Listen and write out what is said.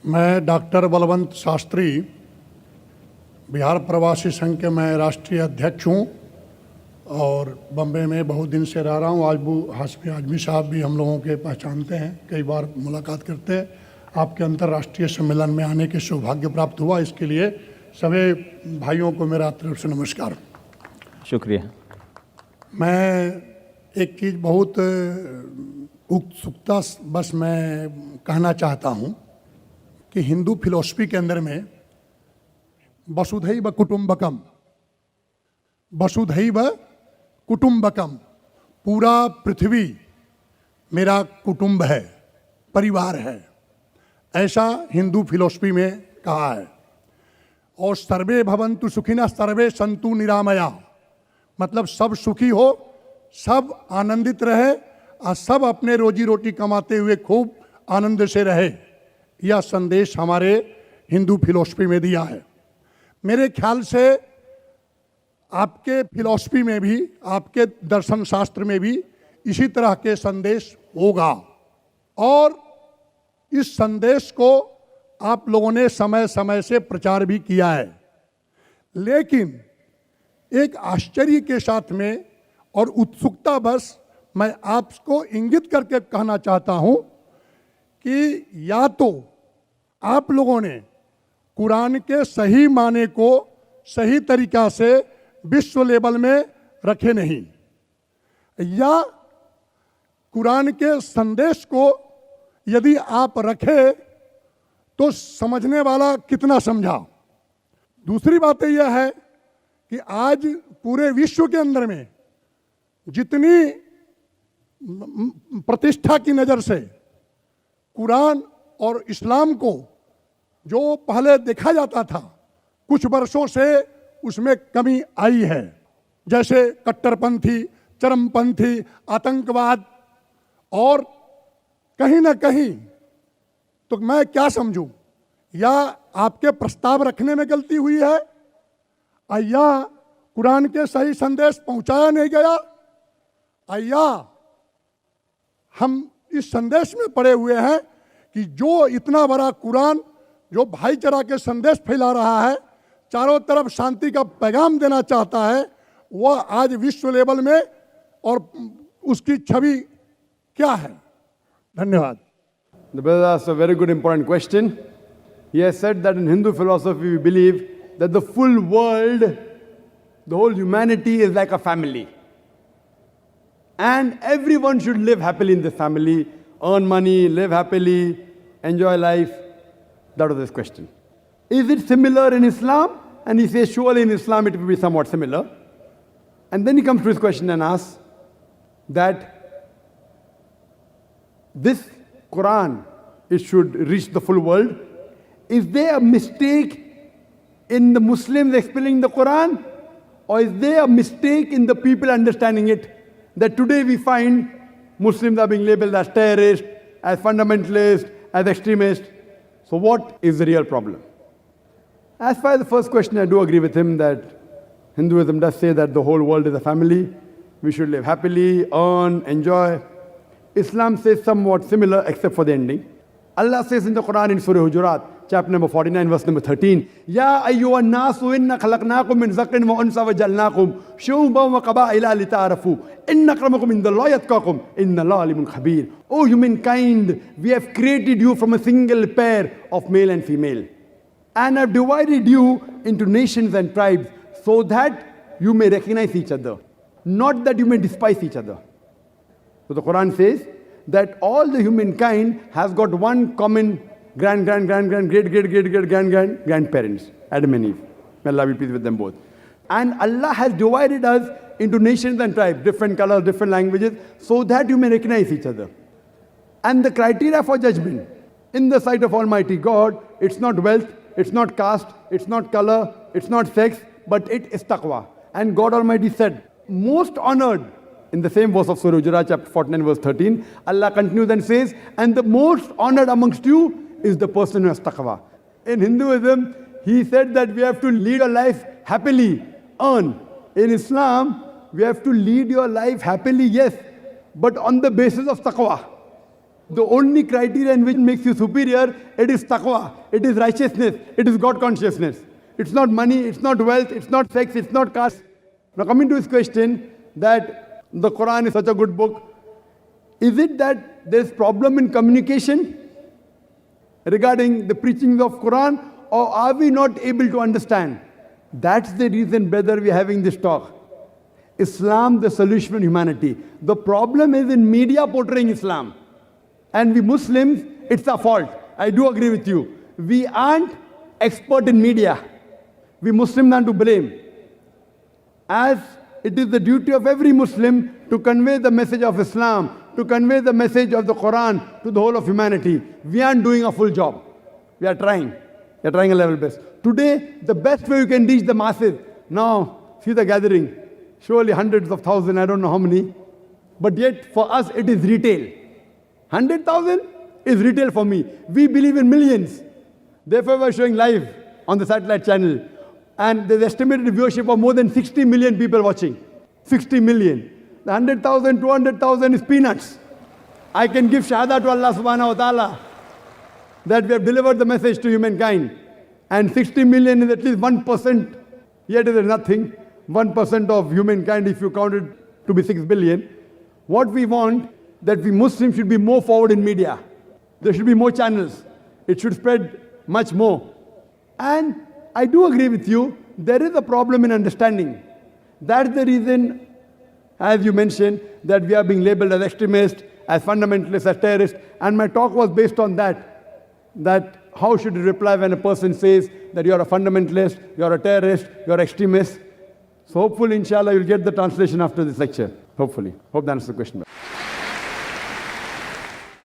मैं डॉक्टर बलवंत शास्त्री, बिहार प्रवासी संघ के मैं राष्ट्रीय अध्यक्ष हूँ और बम्बे में बहुत दिन से रह रहा हूँ। हाशमी आजमी साहब भी हम लोगों के पहचानते हैं, कई बार मुलाकात करते हैं। आपके अंतर्राष्ट्रीय सम्मेलन में आने के सौभाग्य प्राप्त हुआ, इसके लिए सभी भाइयों को मेरा तरफ से नमस्कार। शुक्रिया। मैं एक चीज़ बहुत उत्सुकता बस मैं कहना चाहता हूँ कि हिंदू फिलॉसफी के अंदर में वसुधैव कुटुंबकम, वसुधैव कुटुंबकम, पूरा पृथ्वी मेरा कुटुंब है, परिवार है, ऐसा हिंदू फिलॉसफी में कहा है। और सर्वे भवन्तु सुखिनः सर्वे सन्तु निरामया, मतलब सब सुखी हो, सब आनंदित रहे और सब अपने रोजी रोटी कमाते हुए खूब आनंद से रहे। यह संदेश हमारे हिंदू फिलॉसफी में दिया है। मेरे ख्याल से आपके फिलॉसफी में भी, आपके दर्शन शास्त्र में भी इसी तरह के संदेश होगा और इस संदेश को आप लोगों ने समय समय से प्रचार भी किया है। लेकिन एक आश्चर्य के साथ में और उत्सुकता बस मैं आपको इंगित करके कहना चाहता हूं कि या तो आप लोगों ने कुरान के सही माने को सही तरीका से विश्व लेवल में रखे नहीं, या कुरान के संदेश को यदि आप रखे तो समझने वाला कितना समझा। दूसरी बात यह है कि आज पूरे विश्व के अंदर में जितनी प्रतिष्ठा की नज़र से कुरान और इस्लाम को जो पहले देखा जाता था, कुछ वर्षों से उसमें कमी आई है। जैसे कट्टरपंथी, चरमपंथी, आतंकवाद, और कहीं ना कहीं तो मैं क्या समझूं, या आपके प्रस्ताव रखने में गलती हुई है, या कुरान के सही संदेश पहुंचाया नहीं गया, या हम इस संदेश में पड़े हुए हैं कि जो इतना बड़ा कुरान जो भाईचारा के संदेश फैला रहा है, चारों तरफ शांति का पैगाम देना चाहता है, वह आज विश्व लेवल में और उसकी छवि क्या है। धन्यवाद। The brother asked a very good important question. He has said that in Hindu philosophy we believe that the full world, the whole humanity is like a family. And everyone should live happily in this family, earn money, live happily, enjoy life. That was his question. Is it similar in Islam? And he says, surely in Islam it will be somewhat similar. And then he comes to his question and asks that this Quran, it should reach the full world. Is there a mistake in the Muslims explaining the Quran? Or is there a mistake in the people understanding it? That today we find Muslims are being labeled as terrorists, as fundamentalists, as extremists. So what is the real problem? As far as the first question, I do agree with him that Hinduism does say that the whole world is a family. We should live happily, earn, enjoy. Islam says somewhat similar except for the ending. Allah says in the Quran in Surah Hujurat, chapter number 49, verse number 13, Ya ayyuhan nasu inna khalaqnakum min zakarin wa unsa wa jalnakum shu'uban wa qaba'ila lita'arafu inna akramakum indallahi atqakum inna Allaha alimun khabir. O humankind, we have created you from a single pair of male and female, and have divided you into nations and tribes so that you may recognize each other, not that you may despise each other. So the Quran says that all the humankind has got one common grandparents, Adam and Eve. May Allah be pleased with them both. And Allah has divided us into nations and tribes, different colors, different languages, so that you may recognize each other. And the criteria for judgment in the sight of Almighty God, it's not wealth, it's not caste, it's not color, it's not sex, but it is taqwa. And God Almighty said, most honored, in the same verse of Surah Hujurat, chapter 49, verse 13, Allah continues and says, and the most honored amongst you is the person who has taqwa. In Hinduism, he said that we have to lead a life happily, earn. In Islam, we have to lead your life happily, yes, but on the basis of taqwa. The only criterion which makes you superior, it is taqwa, it is righteousness, it is God consciousness. It's not money, it's not wealth, it's not sex, it's not caste. Now coming to his question that the Quran is such a good book, is it that there's problem in communication regarding the preaching of Quran, or are we not able to understand? That's the reason, brother, we're having this talk. Islam, the solution for humanity. The problem is in media portraying Islam. And we Muslims, it's our fault. I do agree with you. We aren't expert in media. We Muslims are to blame. As it is the duty of every Muslim to convey the message of Islam, to convey the message of the Quran to the whole of humanity. We aren't doing a full job. We are trying. We are trying a level best. Today, the best way you can reach the masses. Now, see the gathering. Surely hundreds of thousands, I don't know how many. But yet, for us, it is retail. 100,000 is retail for me. We believe in millions. Therefore, we're showing live on the satellite channel. And there's estimated viewership of more than 60 million people watching. 60 million. The 100,000, 200,000 is peanuts. I can give shahada to Allah subhanahu wa ta'ala that we have delivered the message to humankind. And 60 million is at least 1%. Yet it is nothing. 1% of humankind if you count it to be 6 billion. What we want, that we Muslims should be more forward in media. There should be more channels. It should spread much more. And I do agree with you, there is a problem in understanding. That's the reason, as you mentioned, that we are being labeled as extremists, as fundamentalists, as terrorists. And my talk was based on that how should you reply when a person says that you're a fundamentalist, you're a terrorist, you're extremist. So hopefully, inshallah, you'll get the translation after this lecture. Hopefully. Hope that answers the question.